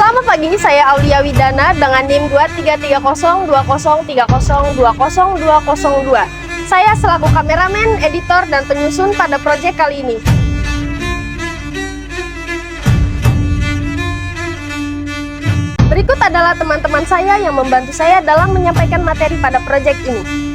Selamat pagi, saya Aulia Widana dengan NIM 23302030202002. Saya selaku kameramen, editor, dan penyusun pada proyek kali ini. Berikut adalah teman-teman saya yang membantu saya dalam menyampaikan materi pada proyek ini.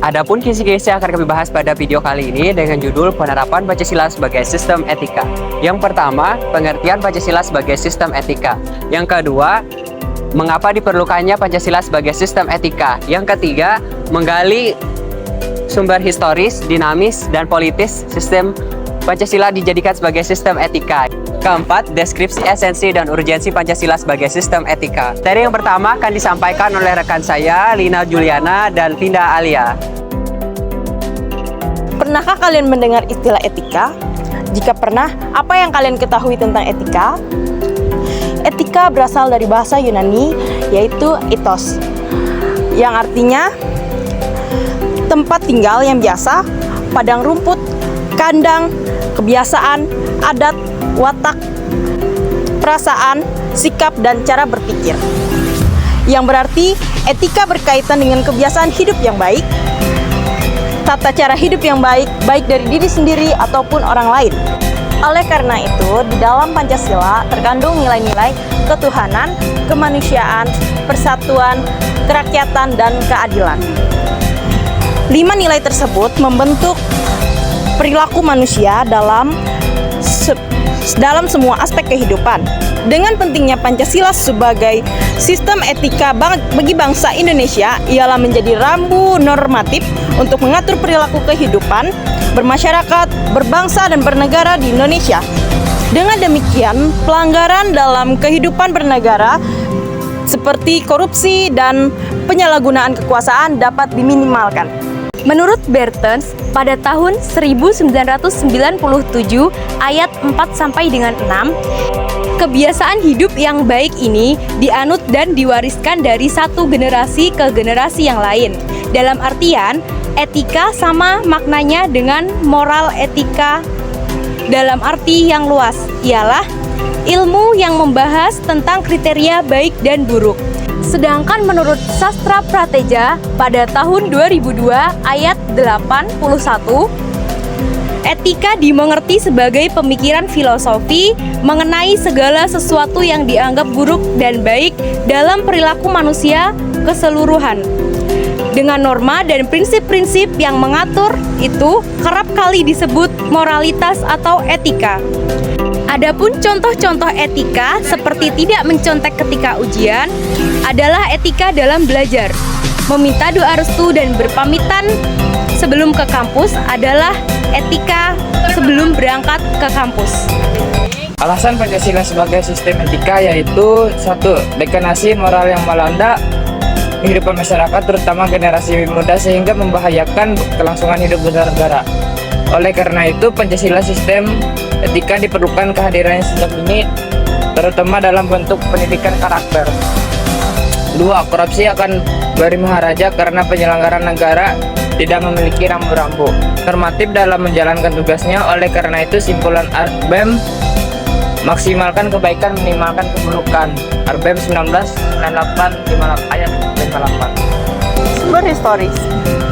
Adapun kisi-kisi yang akan kami bahas pada video kali ini dengan judul penerapan Pancasila sebagai sistem etika. Yang pertama, pengertian Pancasila sebagai sistem etika. Yang kedua, mengapa diperlukannya Pancasila sebagai sistem etika. Yang ketiga, menggali sumber historis, dinamis, dan politis sistem Pancasila dijadikan sebagai sistem etika. Keempat, deskripsi esensi dan urgensi Pancasila sebagai sistem etika. Materi yang pertama akan disampaikan oleh rekan saya, Lina Juliana dan Tinda Alia. Pernahkah kalian mendengar istilah etika? Jika pernah, apa yang kalian ketahui tentang etika? Etika berasal dari bahasa Yunani, yaitu ethos, yang artinya tempat tinggal yang biasa, padang rumput, kandang, kebiasaan, adat, watak, perasaan, sikap, dan cara berpikir. Yang berarti etika berkaitan dengan kebiasaan hidup yang baik, tata cara hidup yang baik, baik dari diri sendiri ataupun orang lain. Oleh karena itu, di dalam Pancasila terkandung nilai-nilai ketuhanan, kemanusiaan, persatuan, kerakyatan, dan keadilan. 5 nilai tersebut membentuk perilaku manusia dalam semua aspek kehidupan. Dengan pentingnya Pancasila sebagai sistem etika bagi bangsa Indonesia, ialah menjadi rambu normatif untuk mengatur perilaku kehidupan bermasyarakat, berbangsa, dan bernegara di Indonesia. Dengan demikian, pelanggaran dalam kehidupan bernegara seperti korupsi dan penyalahgunaan kekuasaan dapat diminimalkan. Menurut Bertens, pada tahun 1997 ayat 4 sampai dengan 6, kebiasaan hidup yang baik ini dianut dan diwariskan dari satu generasi ke generasi yang lain. Dalam artian, etika sama maknanya dengan moral etika dalam arti yang luas, ialah ilmu yang membahas tentang kriteria baik dan buruk. Sedangkan menurut Sastra Prateja pada tahun 2002 ayat 81, etika dimengerti sebagai pemikiran filosofi mengenai segala sesuatu yang dianggap buruk dan baik dalam perilaku manusia keseluruhan. Dengan norma dan prinsip-prinsip yang mengatur itu kerap kali disebut moralitas atau etika. Adapun contoh-contoh etika seperti tidak mencontek ketika ujian adalah etika dalam belajar. Meminta doa restu dan berpamitan sebelum ke kampus adalah etika sebelum berangkat ke kampus. Alasan Pancasila sebagai sistem etika yaitu 1. Degenerasi moral yang melanda kehidupan masyarakat terutama generasi muda sehingga membahayakan kelangsungan hidup bernegara. Oleh karena itu, Pancasila sistem etika diperlukan kehadirannya sejak dini, terutama dalam bentuk pendidikan karakter. 2. Korupsi akan beri maharaja karena penyelenggara negara tidak memiliki rambu-rambu normatif dalam menjalankan tugasnya. Oleh karena itu, simpulan ARBEM maksimalkan kebaikan, minimalkan keburukan. ARBEM 1998 ayat 58. Sumber historis.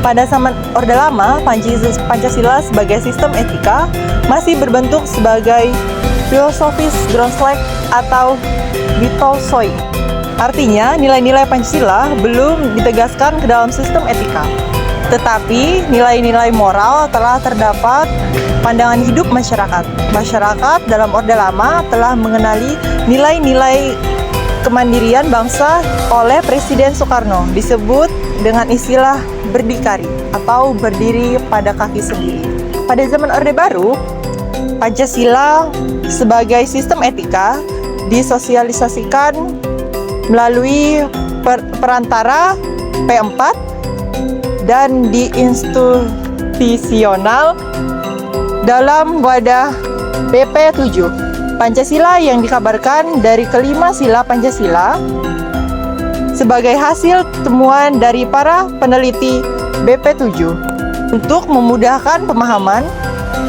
Pada zaman Orde Lama, Pancasila sebagai sistem etika masih berbentuk sebagai filosofis Grundslag atau Wittolsoi. Artinya, nilai-nilai Pancasila belum ditegaskan ke dalam sistem etika. Tetapi, nilai-nilai moral telah terdapat pandangan hidup masyarakat. Masyarakat dalam Orde Lama telah mengenali nilai-nilai kemandirian bangsa oleh Presiden Soekarno, disebut dengan istilah berdikari atau berdiri pada kaki sendiri. Pada zaman Orde Baru, Pancasila sebagai sistem etika disosialisasikan melalui perantara P4 dan diinstitusional dalam wadah BP7. Pancasila yang dikabarkan dari kelima sila Pancasila sebagai hasil temuan dari para peneliti BP7 untuk memudahkan pemahaman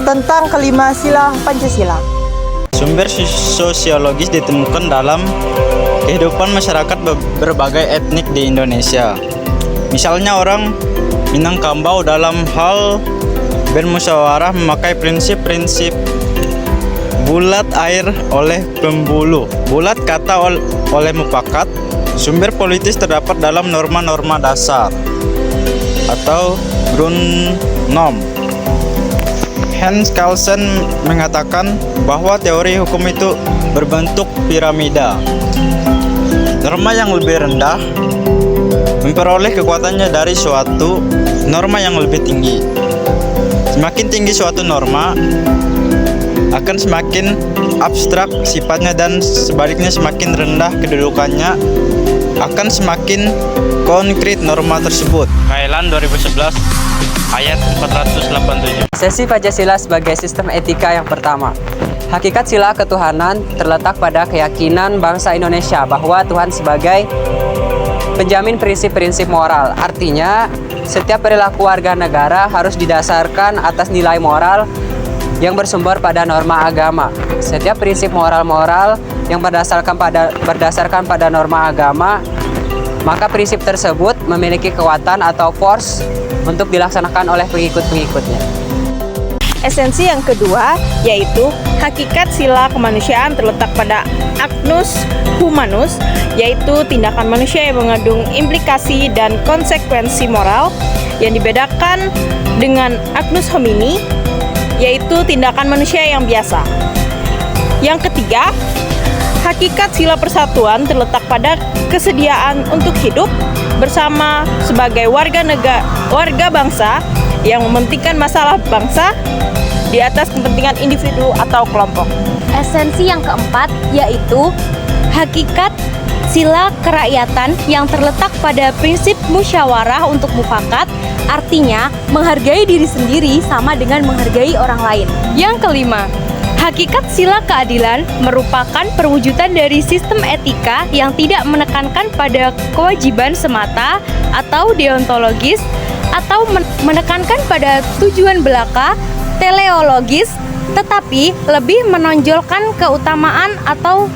tentang kelima sila Pancasila. Sumber sosiologis ditemukan dalam kehidupan masyarakat berbagai etnik di Indonesia. Misalnya orang Minangkabau dalam hal bermusyawarah memakai prinsip-prinsip bulat air oleh pembulu, bulat kata oleh mufakat. Sumber politis terdapat dalam norma-norma dasar atau Grundnorm. Hans Kelsen mengatakan bahwa teori hukum itu berbentuk piramida. Norma yang lebih rendah memperoleh kekuatannya dari suatu norma yang lebih tinggi. Semakin tinggi suatu norma, akan semakin abstrak sifatnya, dan sebaliknya semakin rendah kedudukannya, akan semakin konkret norma tersebut. Kailan 2011 ayat 487. Sesi Pancasila sebagai sistem etika yang pertama. Hakikat sila ketuhanan terletak pada keyakinan bangsa Indonesia bahwa Tuhan sebagai penjamin prinsip-prinsip moral. Artinya, setiap perilaku warga negara harus didasarkan atas nilai moral yang bersumber pada norma agama. Setiap prinsip moral-moral yang berdasarkan pada norma agama, maka prinsip tersebut memiliki kekuatan atau force untuk dilaksanakan oleh pengikut-pengikutnya. Esensi yang kedua yaitu hakikat sila kemanusiaan terletak pada agnus humanus, yaitu tindakan manusia yang mengandung implikasi dan konsekuensi moral, yang dibedakan dengan agnus homini, yaitu tindakan manusia yang biasa. Yang ketiga, hakikat sila persatuan terletak pada kesediaan untuk hidup bersama sebagai warga bangsa yang mementingkan masalah bangsa di atas kepentingan individu atau kelompok. Esensi yang keempat yaitu hakikat sila kerakyatan yang terletak pada prinsip musyawarah untuk mufakat, artinya menghargai diri sendiri sama dengan menghargai orang lain. Yang kelima, hakikat sila keadilan merupakan perwujudan dari sistem etika yang tidak menekankan pada kewajiban semata atau deontologis, atau menekankan pada tujuan belaka teleologis, tetapi lebih menonjolkan keutamaan atau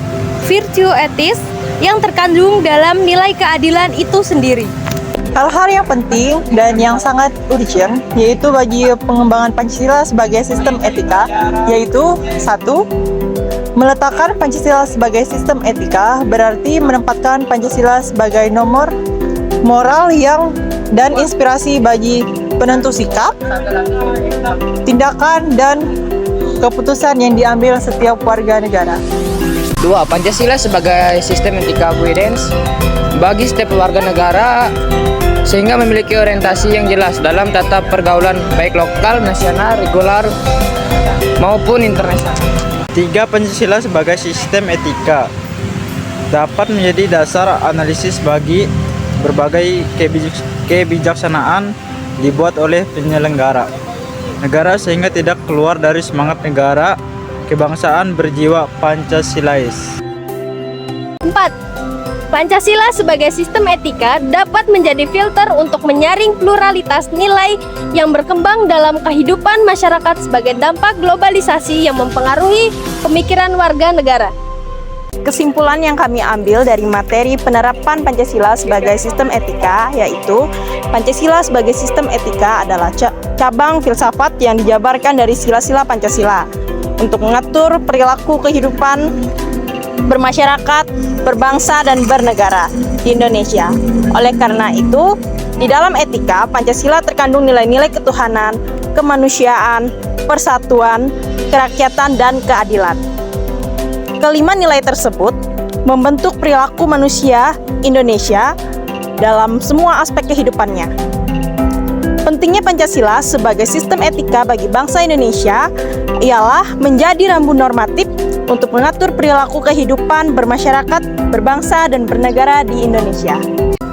virtue etis yang terkandung dalam nilai keadilan itu sendiri. Hal-hal yang penting dan yang sangat urgent yaitu bagi pengembangan Pancasila sebagai sistem etika, yaitu 1. Meletakkan Pancasila sebagai sistem etika berarti menempatkan Pancasila sebagai nomor moral yang dan inspirasi bagi penentu sikap, tindakan, dan keputusan yang diambil setiap warga negara. 2. Pancasila sebagai sistem etika guidance bagi setiap warga negara sehingga memiliki orientasi yang jelas dalam tata pergaulan baik lokal, nasional, regular maupun internasional. 3. Pancasila sebagai sistem etika dapat menjadi dasar analisis bagi berbagai kebijaksanaan dibuat oleh penyelenggara negara sehingga tidak keluar dari semangat negara kebangsaan berjiwa Pancasilais. 4. Pancasila sebagai sistem etika dapat menjadi filter untuk menyaring pluralitas nilai yang berkembang dalam kehidupan masyarakat sebagai dampak globalisasi yang mempengaruhi pemikiran warga negara. Kesimpulan yang kami ambil dari materi penerapan Pancasila sebagai sistem etika yaitu Pancasila sebagai sistem etika adalah cabang filsafat yang dijabarkan dari sila-sila Pancasila untuk mengatur perilaku kehidupan bermasyarakat, berbangsa, dan bernegara di Indonesia. Oleh karena itu, di dalam etika, Pancasila terkandung nilai-nilai ketuhanan, kemanusiaan, persatuan, kerakyatan, dan keadilan. Kelima nilai tersebut membentuk perilaku manusia Indonesia dalam semua aspek kehidupannya. Pentingnya Pancasila sebagai sistem etika bagi bangsa Indonesia ialah menjadi rambu normatif untuk mengatur perilaku kehidupan bermasyarakat, berbangsa, dan bernegara di Indonesia.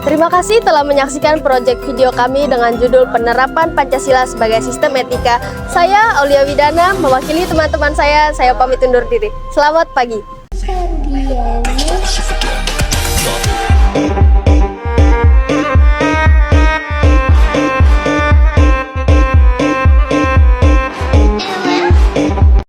Terima kasih telah menyaksikan proyek video kami dengan judul Penerapan Pancasila sebagai Sistem Etika. Saya Aulia Widana, mewakili teman-teman saya pamit undur diri. Selamat pagi.